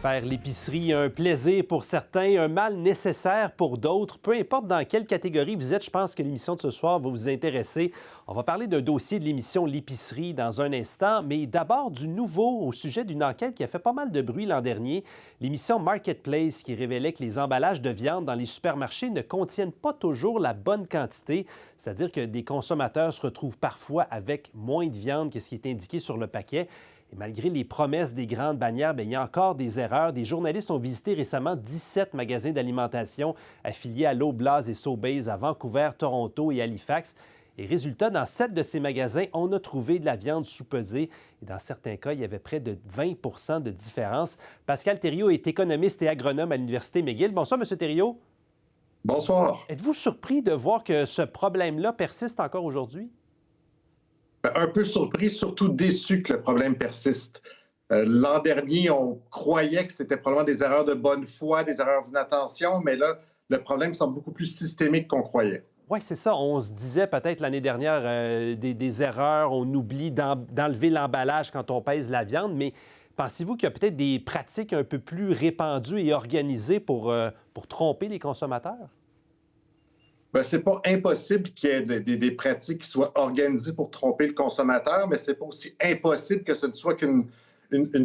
Faire l'épicerie, un plaisir pour certains, un mal nécessaire pour d'autres. Peu importe dans quelle catégorie vous êtes, je pense que l'émission de ce soir va vous intéresser. On va parler d'un dossier de l'émission L'épicerie dans un instant, mais d'abord du nouveau au sujet d'une enquête qui a fait pas mal de bruit l'an dernier. L'émission Marketplace qui révélait que les emballages de viande dans les supermarchés ne contiennent pas toujours la bonne quantité, c'est-à-dire que des consommateurs se retrouvent parfois avec moins de viande que ce qui est indiqué sur le paquet. Et malgré les promesses des grandes bannières, il y a encore des erreurs. Des journalistes ont visité récemment 17 magasins d'alimentation affiliés à Loblaws et Sobeys à Vancouver, Toronto et Halifax. Et résultat, dans 7 de ces magasins, on a trouvé de la viande sous-pesée. Et dans certains cas, il y avait près de 20 de différence. Pascal Thériault est économiste et agronome à l'Université McGill. Bonsoir, M. Thériault. Bonsoir. Êtes-vous surpris de voir que ce problème-là persiste encore aujourd'hui? Un peu surpris, surtout déçu que le problème persiste. L'an dernier, on croyait que c'était probablement des erreurs de bonne foi, des erreurs d'inattention, mais là, le problème semble beaucoup plus systémique qu'on croyait. Oui, c'est ça. On se disait peut-être l'année dernière des erreurs, on oublie d'enlever l'emballage quand on pèse la viande, mais pensez-vous qu'il y a peut-être des pratiques un peu plus répandues et organisées pour tromper les consommateurs? Ben, c'est pas impossible qu'il y ait des pratiques qui soient organisées pour tromper le consommateur, mais c'est pas aussi impossible que ce ne soit qu'une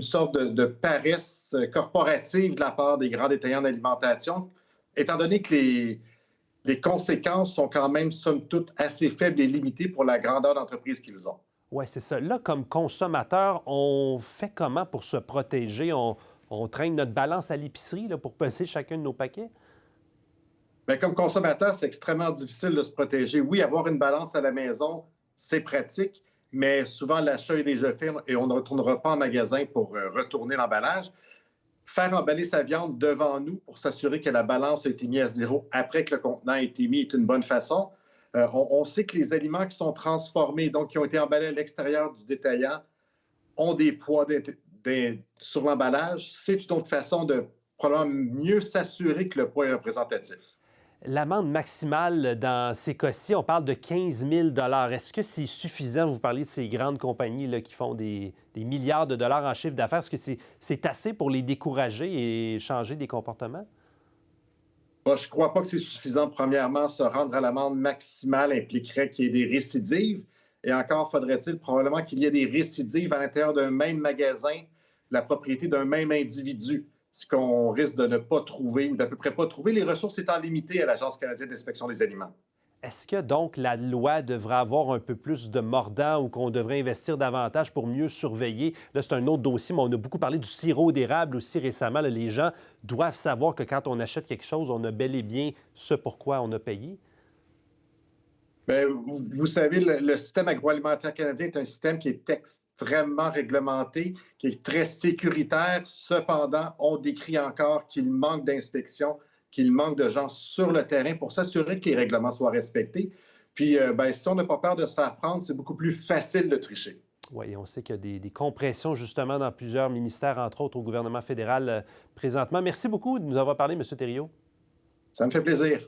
sorte de paresse corporative de la part des grands détaillants d'alimentation, étant donné que les conséquences sont quand même, somme toute, assez faibles et limitées pour la grandeur d'entreprise qu'ils ont. Oui, c'est ça. Là, comme consommateur, on fait comment pour se protéger? On traîne notre balance à l'épicerie là, pour peser chacun de nos paquets? Bien, comme consommateur, c'est extrêmement difficile de se protéger. Oui, avoir une balance à la maison, c'est pratique, mais souvent l'achat est déjà fait et on ne retournera pas en magasin pour retourner l'emballage. Faire emballer sa viande devant nous pour s'assurer que la balance a été mise à zéro après que le contenant a été mis est une bonne façon. On sait que les aliments qui sont transformés, donc qui ont été emballés à l'extérieur du détaillant, ont des poids sur l'emballage. C'est une autre façon de probablement mieux s'assurer que le poids est représentatif. L'amende maximale dans ces cas-ci, on parle de 15 000 Est-ce que c'est suffisant? Vous parliez de ces grandes compagnies là, qui font des milliards de dollars en chiffre d'affaires. Est-ce que c'est assez pour les décourager et changer des comportements? Moi, je ne crois pas que c'est suffisant. Premièrement, se rendre à l'amende maximale impliquerait qu'il y ait des récidives. Et encore faudrait-il probablement qu'il y ait des récidives à l'intérieur d'un même magasin, la propriété d'un même individu, ce qu'on risque de ne pas trouver ou d'à peu près pas trouver, les ressources étant limitées à l'Agence canadienne d'inspection des aliments. Est-ce que donc la loi devrait avoir un peu plus de mordant ou qu'on devrait investir davantage pour mieux surveiller? Là, c'est un autre dossier, mais on a beaucoup parlé du sirop d'érable aussi récemment. Là, les gens doivent savoir que quand on achète quelque chose, on a bel et bien ce pourquoi on a payé. Bien, vous savez, le système agroalimentaire canadien est un système qui est extrêmement réglementé, qui est très sécuritaire. Cependant, on décrit encore qu'il manque d'inspection, qu'il manque de gens sur le terrain pour s'assurer que les règlements soient respectés. Puis, ben, si on n'a pas peur de se faire prendre, c'est beaucoup plus facile de tricher. Oui, on sait qu'il y a des compressions justement dans plusieurs ministères, entre autres au gouvernement fédéral présentement. Merci beaucoup de nous avoir parlé, M. Thériault. Ça me fait plaisir.